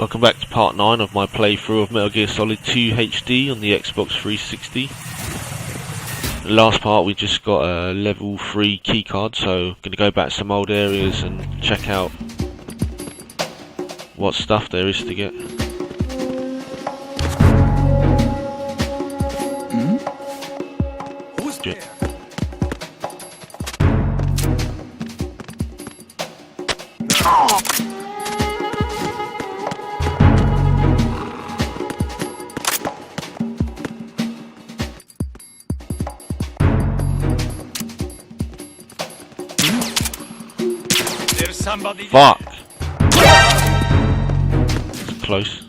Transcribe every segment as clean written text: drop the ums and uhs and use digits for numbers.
Welcome back to part 9 of my playthrough of Metal Gear Solid 2 HD on the Xbox 360. The last part we just got a level 3 keycard, so I'm going to go back to some old areas and check out what stuff there is to get. Who's there? There's somebody. Fuck! It's close.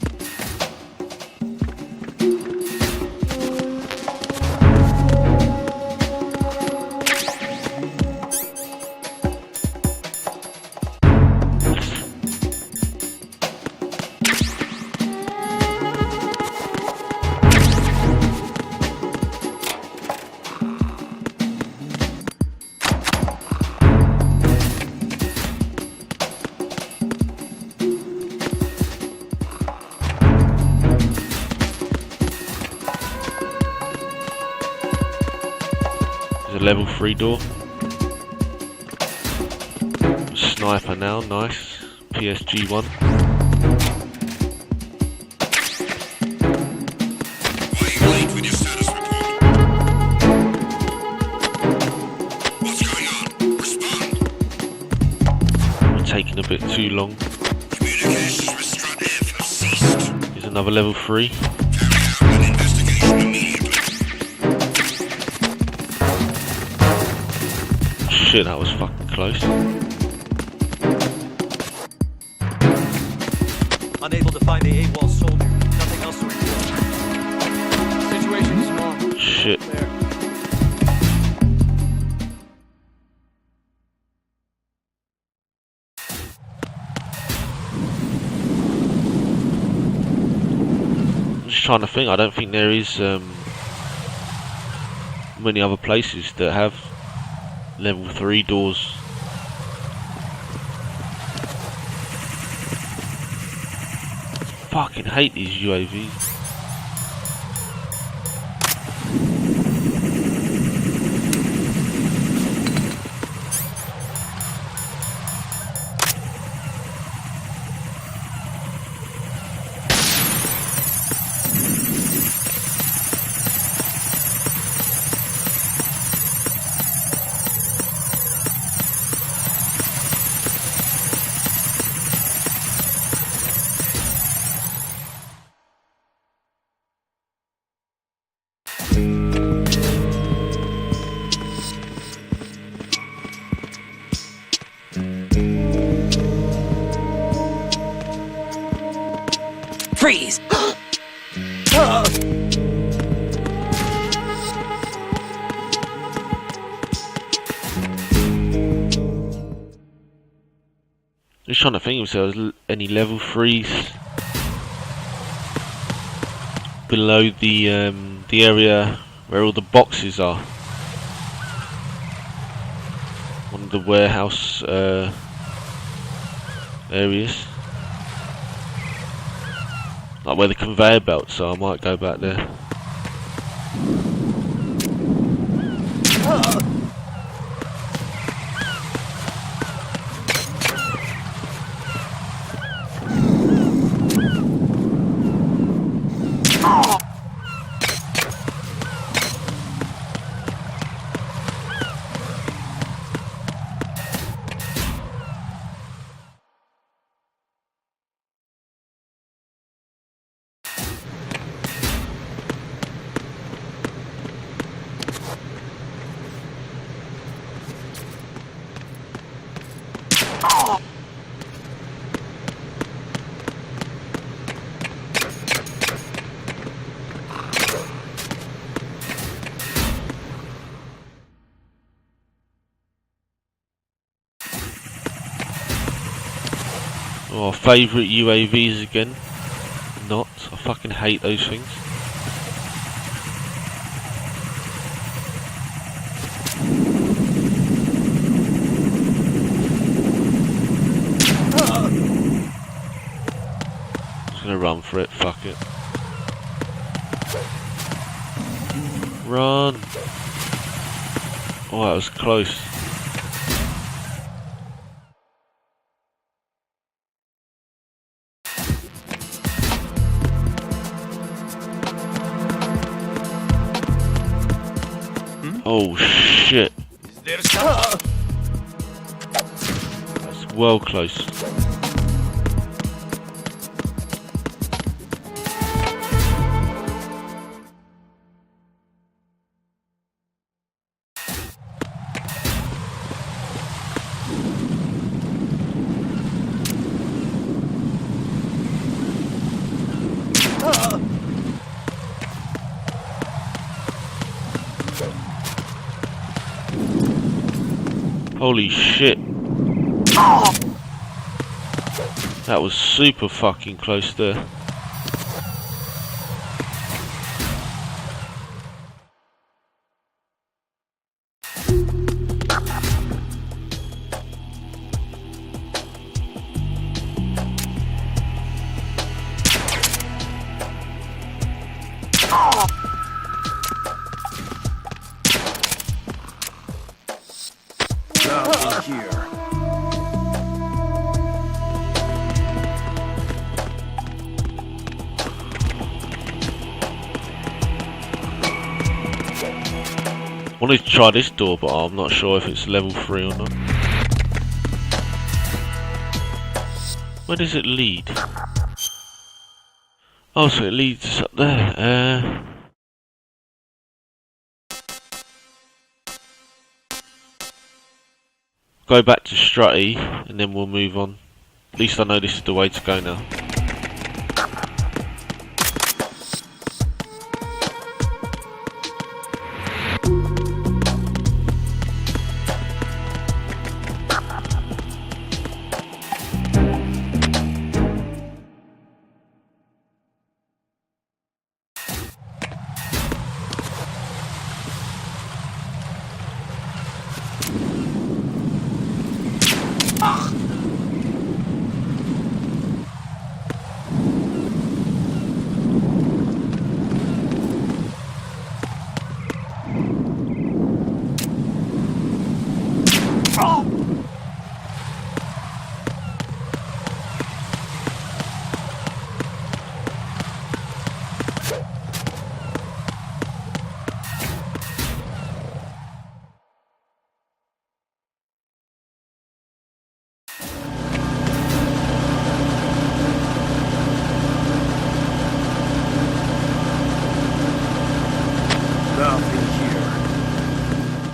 There's a level 3 door. Sniper now, nice. PSG-1. Why are you late with your status report? What's going on? Respond. We're taking a bit too long. Communications with Strut F have ceased. Here's another level 3. Carry out an investigation immediately. Shit, that was fucking close. Unable to find the AWOL soldier. Nothing else to report. Situation is normal. Shit. There. I'm just trying to think. I don't think there is many other places that have level 3 doors. Fucking hate these UAVs. Freeze! Just trying to think if there was any level 3s below the area where all the boxes are. One of the warehouse areas. Like where the conveyor belts are, I might go back there. Oh, favourite UAVs again. Not. I fucking hate those things. gonna run for it, fuck it. Run! Oh, that was close. Oh shit. There's some... That's well close. Holy shit. That was super fucking close there. Here. Wanted to try this door, but I'm not sure if it's level 3 or not. Where does it lead? Oh, so it leads up there. Go back to Strutty, and then we'll move on. At least I know this is the way to go now.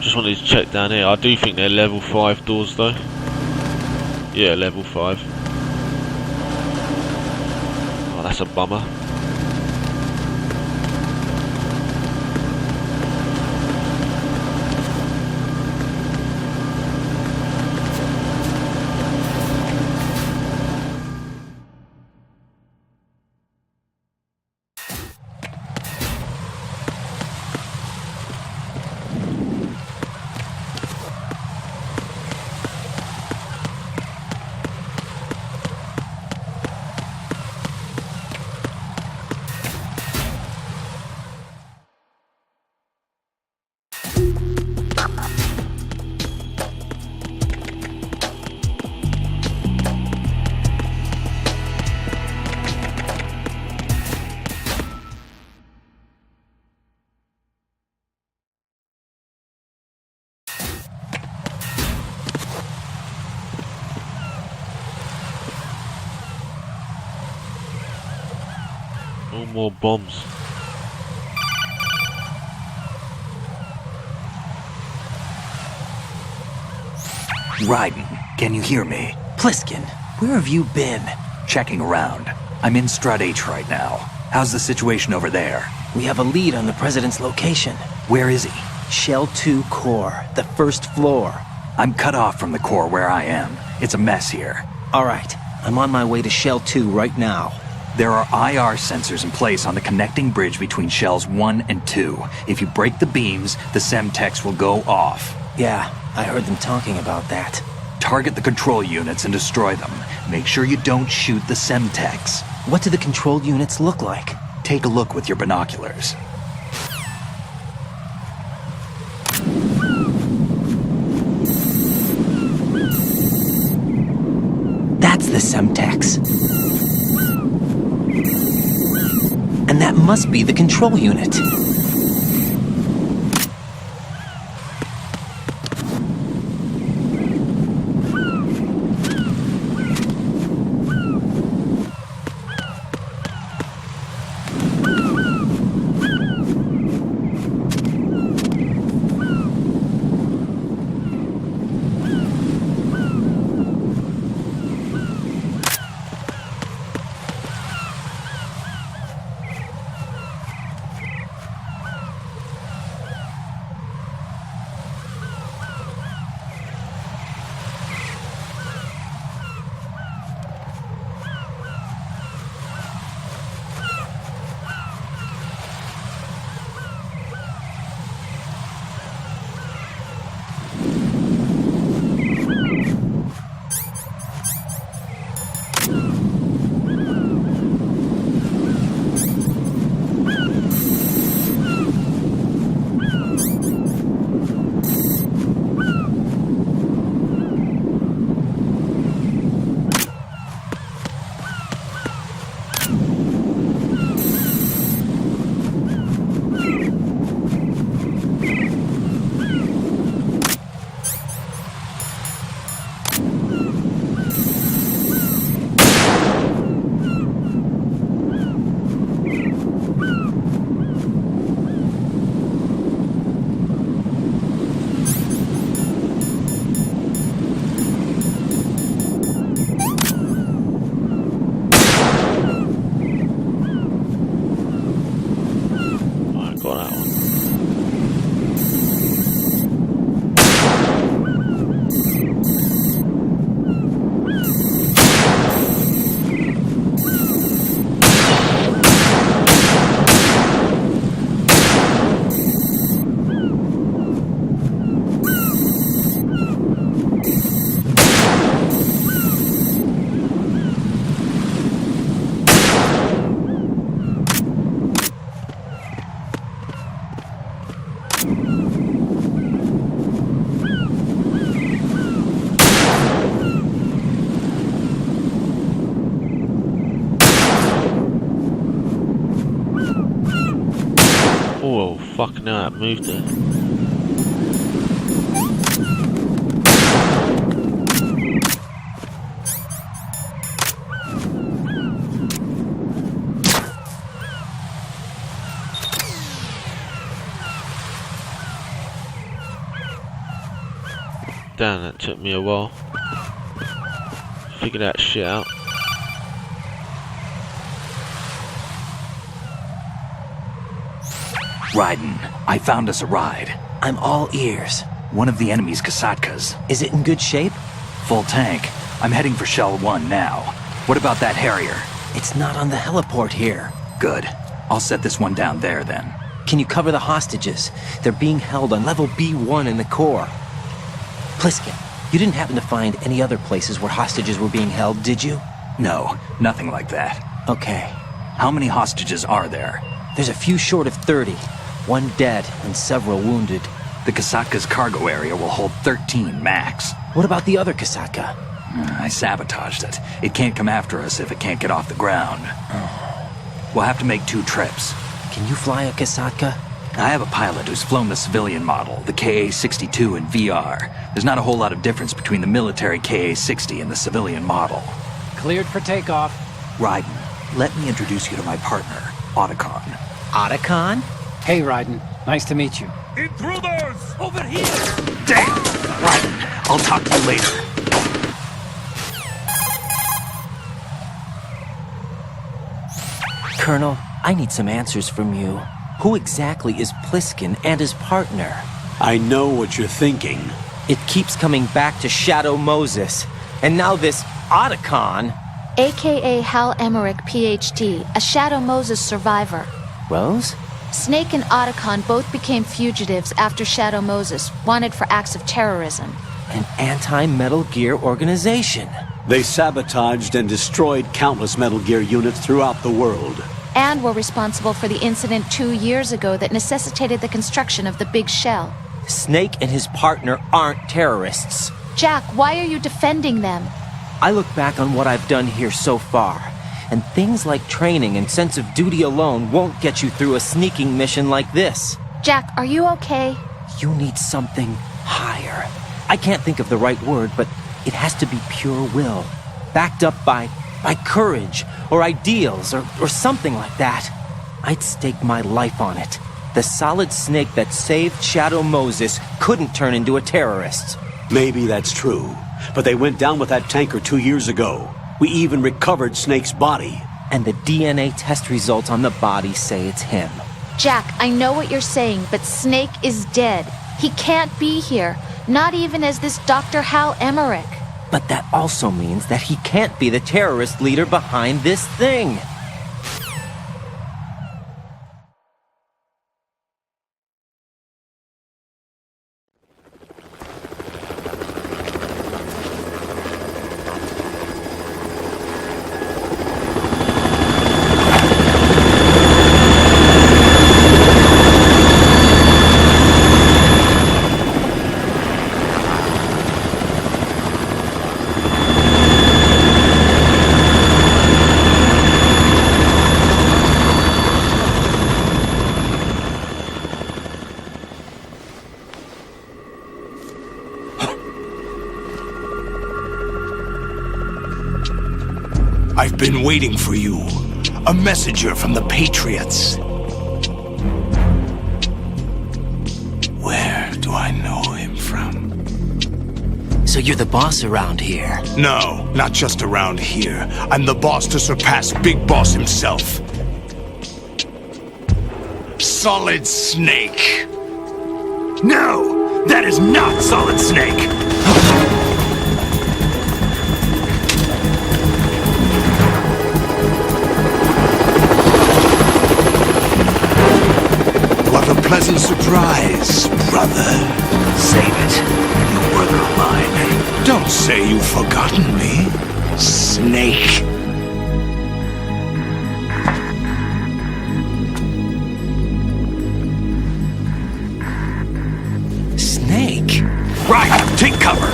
Just wanted to check down here. I do think they're level 5 doors though. Yeah, level 5. Oh, that's a bummer. No more bombs. Raiden, can you hear me? Pliskin, where have you been? Checking around. I'm in Strut H right now. How's the situation over there? We have a lead on the President's location. Where is he? Shell 2 core, the first floor. I'm cut off from the core where I am. It's a mess here. All right, I'm on my way to Shell 2 right now. There are IR sensors in place on the connecting bridge between Shells 1 and 2. If you break the beams, the Semtex will go off. Yeah, I heard them talking about that. Target the control units and destroy them. Make sure you don't shoot the Semtex. What do the control units look like? Take a look with your binoculars. That's the Semtex. And that must be the control unit. Oh, fuck no, that moved there. Damn, that took me a while. Figure that shit out. Raiden, I found us a ride. I'm all ears. One of the enemy's Kasatkas. Is it in good shape? Full tank. I'm heading for Shell 1 now. What about that Harrier? It's not on the heliport here. Good. I'll set this one down there then. Can you cover the hostages? They're being held on level B1 in the core. Pliskin, you didn't happen to find any other places where hostages were being held, did you? No, nothing like that. Okay. How many hostages are there? There's a few short of 30. One dead and several wounded. The Kasatka's cargo area will hold 13 max. What about the other Kasatka? I sabotaged it. It can't come after us if it can't get off the ground. We'll have to make 2 trips. Can you fly a Kasatka? I have a pilot who's flown the civilian model, the KA-62 in VR. There's not a whole lot of difference between the military KA-60 and the civilian model. Cleared for takeoff. Raiden, let me introduce you to my partner, Otacon. Otacon? Hey, Raiden. Nice to meet you. Intruders! Over here! Damn! Raiden, I'll talk to you later. Colonel, I need some answers from you. Who exactly is Pliskin and his partner? I know what you're thinking. It keeps coming back to Shadow Moses. And now this Otacon. AKA Hal Emmerich, PhD, a Shadow Moses survivor. Rose? Snake and Otacon both became fugitives after Shadow Moses, wanted for acts of terrorism. An anti-Metal Gear organization. They sabotaged and destroyed countless Metal Gear units throughout the world. And were responsible for the incident 2 years ago that necessitated the construction of the big shell. Snake and his partner aren't terrorists. Jack, why are you defending them? I look back on what I've done here so far, and things like training and sense of duty alone won't get you through a sneaking mission like this. Jack, are you okay? You need something higher. I can't think of the right word, but it has to be pure will, backed up by courage, or ideals, or something like that. I'd stake my life on it. The Solid Snake that saved Shadow Moses couldn't turn into a terrorist. Maybe that's true, but they went down with that tanker 2 years ago. We even recovered Snake's body. And the DNA test results on the body say it's him. Jack, I know what you're saying, but Snake is dead. He can't be here, not even as this Dr. Hal Emmerich. But that also means that he can't be the terrorist leader behind this thing. I've been waiting for you. A messenger from the Patriots. Where do I know him from? So you're the boss around here? No, not just around here. I'm the boss to surpass Big Boss himself. Solid Snake. No, that is not Solid Snake. What a pleasant surprise, brother. Save it. You brother of mine. Don't say you've forgotten me, Snake. Snake? Right, take cover.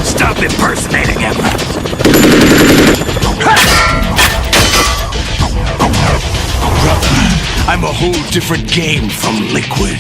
Stop impersonating him. Brother, I'm a whole different game from Liquid.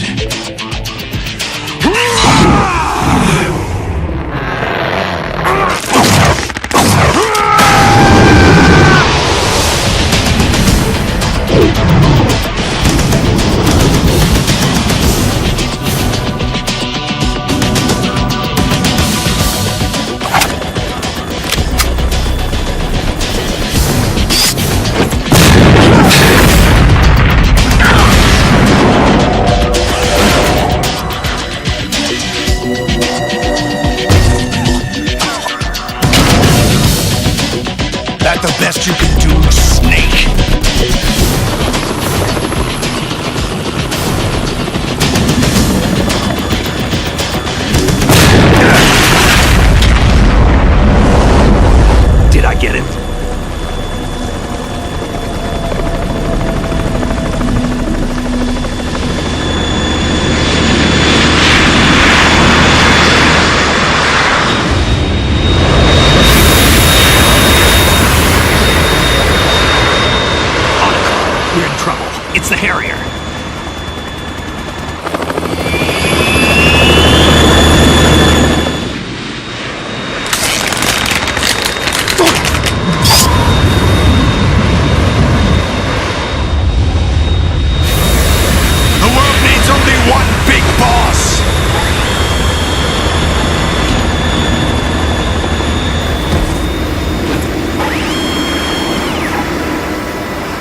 That the best you can do, Snake? Did I get it? We're in trouble. It's the Harrier. The world needs only one big boss!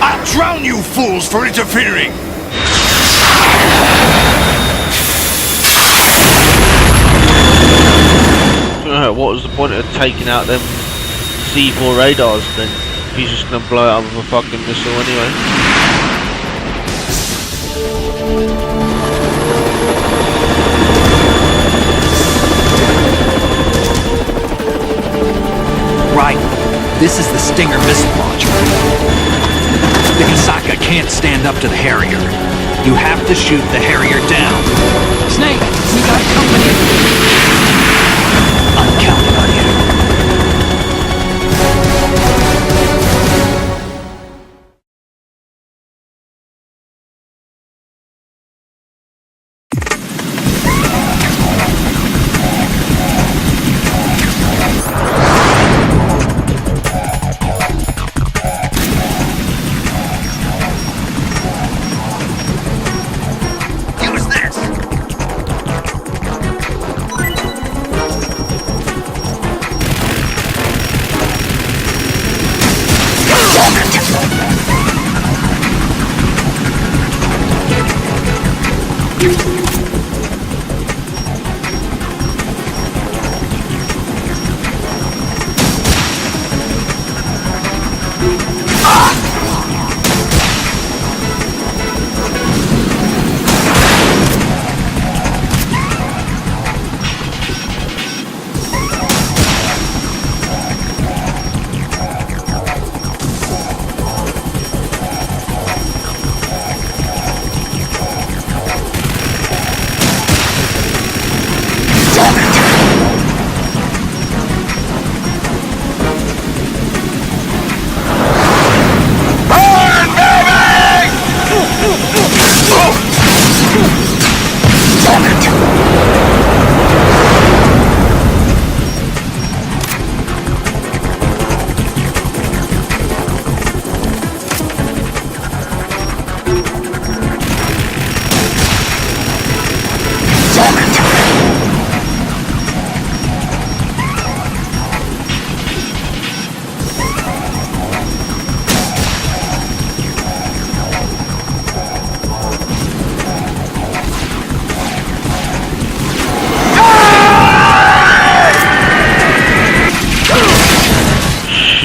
I'll drown you fools for interfering! What was the point of taking out them C4 radars then? He's just gonna blow it up with a fucking missile anyway. Right. This is the Stinger missile launcher. The Kasaka can't stand up to the Harrier. You have to shoot the Harrier down. Snake, we got company. I'm counting on you.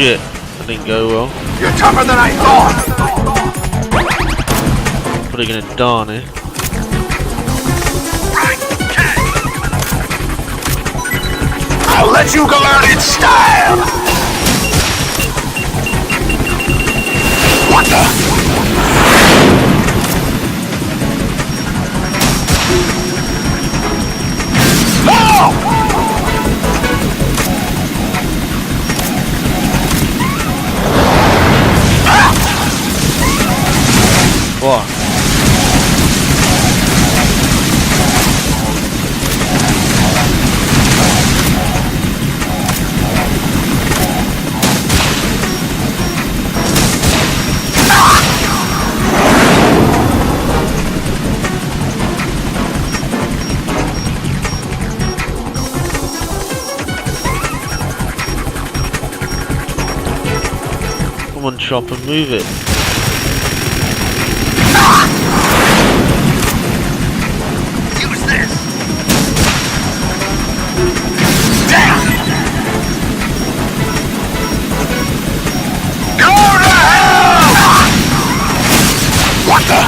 Shit, that didn't go well. You're tougher than I thought! Probably gonna darn it. I'll let you go out in style! What the? No! What? Come on, Chopper, move it. Use this! Damn! Go to hell! What the?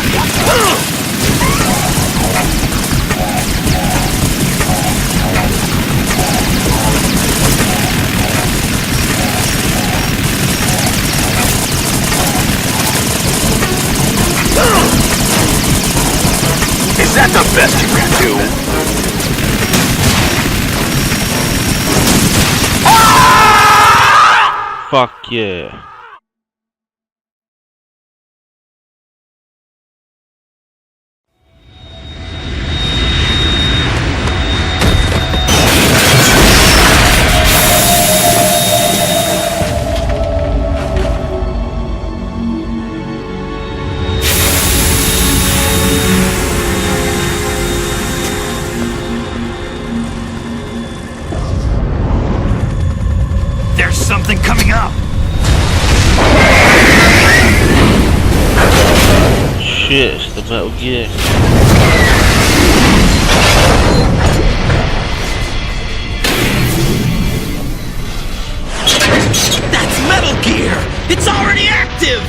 Is that the best you can do? Ah! Fuck yeah. There's something coming up! Shit, it's the Metal Gear. That's Metal Gear! It's already active!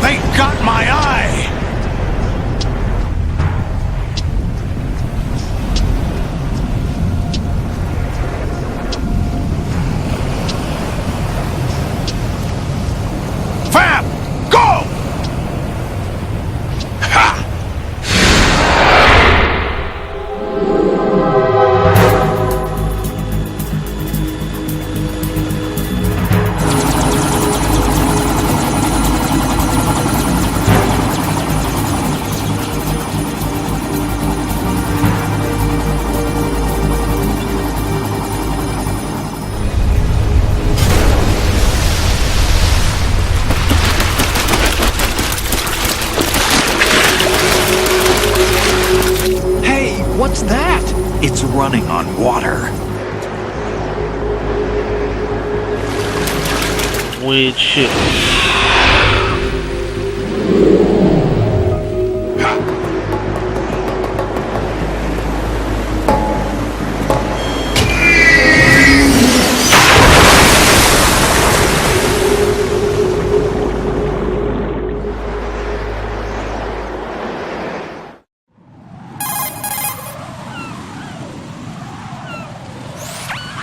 They got my eye! Fab! Go! Ha! Hey, what's that? It's running on water. Weird shit.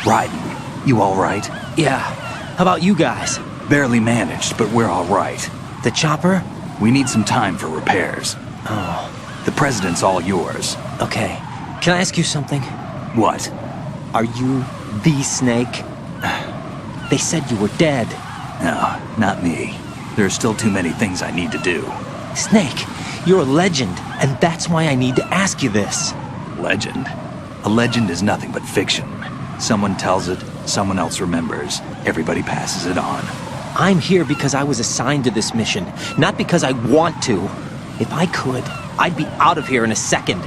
Raiden, you all right? Yeah. How about you guys? Barely managed, but we're all right. The chopper? We need some time for repairs. Oh, The president's all yours. okay. Can I ask you something? What? Are you the Snake? They said you were dead. No, not me. There are still too many things I need to do. Snake, you're a legend, and that's why I need to ask you this. Legend? A legend is nothing but fiction. Someone tells it, someone else remembers. Everybody passes it on. I'm here because I was assigned to this mission, not because I want to. If I could, I'd be out of here in a second.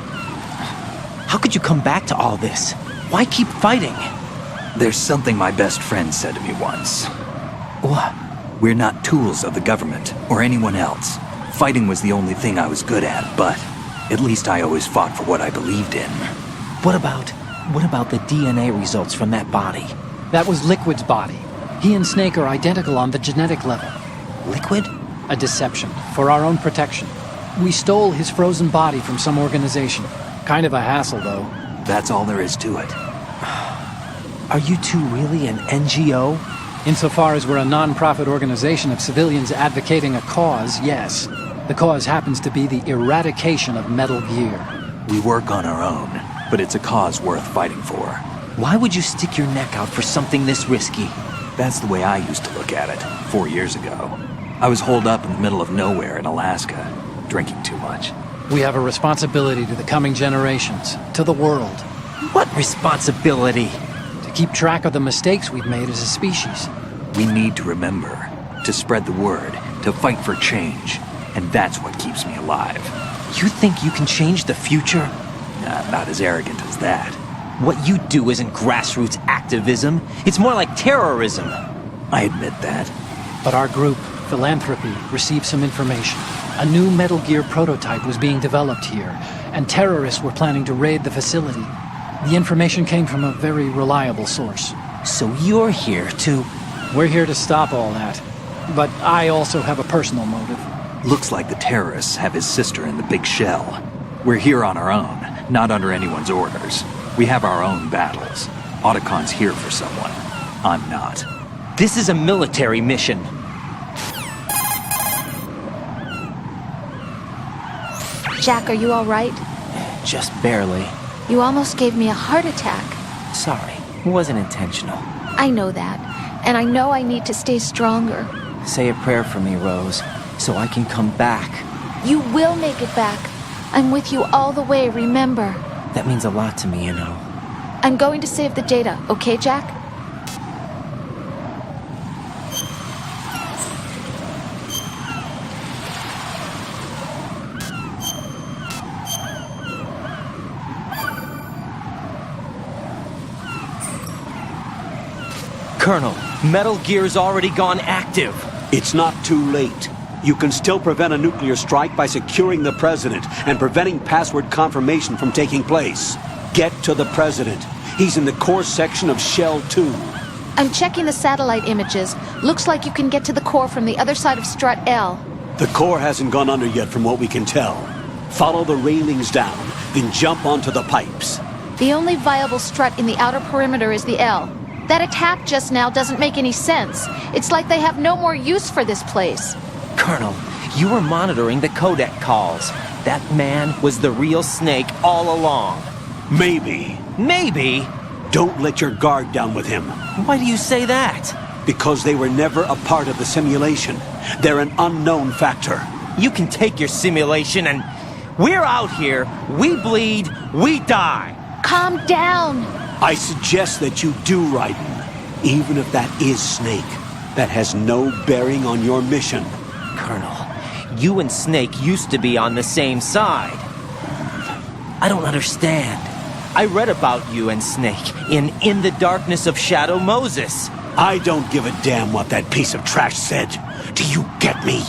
How could you come back to all this? Why keep fighting? There's something my best friend said to me once. What? We're not tools of the government or anyone else. Fighting was the only thing I was good at, but at least I always fought for what I believed in. What about the DNA results from that body? That was Liquid's body. He and Snake are identical on the genetic level. Liquid? A deception, for our own protection. We stole his frozen body from some organization. Kind of a hassle, though. That's all there is to it. Are you two really an NGO? Insofar as we're a non-profit organization of civilians advocating a cause, yes. The cause happens to be the eradication of Metal Gear. We work on our own, but it's a cause worth fighting for. Why would you stick your neck out for something this risky? That's the way I used to look at it 4 years ago. I was holed up in the middle of nowhere in Alaska, drinking too much. We have a responsibility to the coming generations, to the world, What responsibility? to keep track of the mistakes we've made as a species. We need to remember, to spread the word, to fight for change, and that's what keeps me alive. You think you can change the future? I'm not as arrogant as that. What you do isn't grassroots activism. It's more like terrorism. I admit that. But our group, Philanthropy, received some information. A new Metal Gear prototype was being developed here, and terrorists were planning to raid the facility. The information came from a very reliable source. So you're here to... We're here to stop all that. But I also have a personal motive. Looks like the terrorists have his sister in the big shell. We're here on our own, not under anyone's orders. We have our own battles. Otacon's here for someone. I'm not. This is a military mission. Jack, are you all right? Just barely. You almost gave me a heart attack. Sorry, it wasn't intentional. I know that, and I know I need to stay stronger. Say a prayer for me, Rose, so I can come back. You will make it back. I'm with you all the way, remember? That means a lot to me, you know. I'm going to save the data, okay, Jack? Colonel, Metal Gear's already gone active. It's not too late. You can still prevent a nuclear strike by securing the President and preventing password confirmation from taking place. Get to the President. He's in the core section of Shell 2. I'm checking the satellite images. Looks like you can get to the core from the other side of Strut L. The core hasn't gone under yet from what we can tell. Follow the railings down, then jump onto the pipes. The only viable strut in the outer perimeter is the L. That attack just now doesn't make any sense. It's like they have no more use for this place. Colonel, you were monitoring the codec calls. That man was the real Snake all along. Maybe. Maybe? Don't let your guard down with him. Why do you say that? Because they were never a part of the simulation. They're an unknown factor. You can take your simulation and... We're out here, we bleed, we die. Calm down. I suggest that you do, Raiden. Even if that is Snake, that has no bearing on your mission. Colonel, you and Snake used to be on the same side. I don't understand. I read about you and Snake in the Darkness of Shadow Moses. I don't give a damn what that piece of trash said. Do you get me?